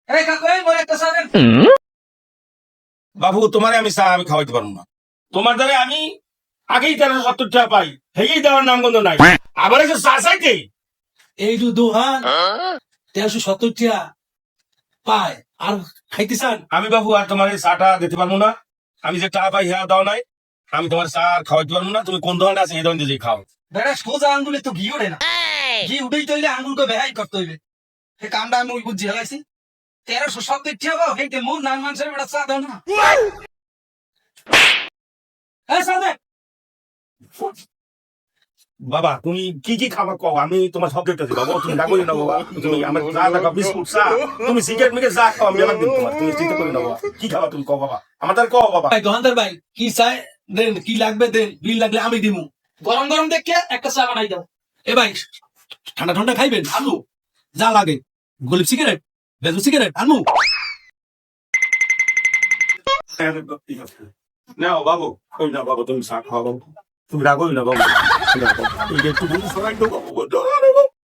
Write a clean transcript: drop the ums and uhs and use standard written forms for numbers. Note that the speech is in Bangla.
এই কাকু এই মোর একটা চা দেন। বাবু তোমারে আমি চা আমি খাওয়াইতে পারবো না। তোমার দ্বারা আমি আগেই 1370 টাকা পাই, হেগেই দেওয়ার নাম গন্ধ নাই, আবার এসে চা চাইতে। এই যে দোহান 1370 টাকা পায় আর খাইতে চান? আমি বাবু আর তোমার এই চাটা দিতে পারবো না। আমি যে টাকা পাই হ্যাঁ দাও নাই, আমি তোমার চা আর খাওয়াইতে পারবো না। তুমি কোন দোকানে আছে এই দোকান দিয়ে খাও। বেড়া সোজা আঙ্গুলে তো ঘি ওঠে না, ঘি উঠেই তৈলে আঙ্গুলকে বেহাই করতে হইবে। এই কামটা আমি ওই বুঝি হেলাইছি। 1370 টাকা হেইতে মোর নাম মানুষের বেড়া চা দাও না। এই চা দে। বাবা তুমি কি কি খাবার কও, আমি তোমার সব দেখতেছি বাবা। তুমি না করি না বাবা, তুমি আমার চা দেখা বিস্কুট চা, তুমি সিগারেট মিকে চা খাও, আমি এবার দিন তোমার, তুমি চিন্তা করি না বাবা। কি খাবা তুমি কও বাবা, আমার তার কও বাবা। ভাই দোকানদার ভাই কি চাই দেন, কি লাগবে দেন, বিল লাগলে আমি দিমু। গরম গরম দেখে একটা চা বানাই দাও। এ ভাই ঠান্ডা ঠান্ডা খাইবেন আলু যা লাগে, গলিব সিগারেট বেজু সিগারেট আনমু। নাও বাবু, কই না বাবু, তুমি চা খাও বাবু, তুমি রাগোই না বাবু। একটু সবাই তো বাবু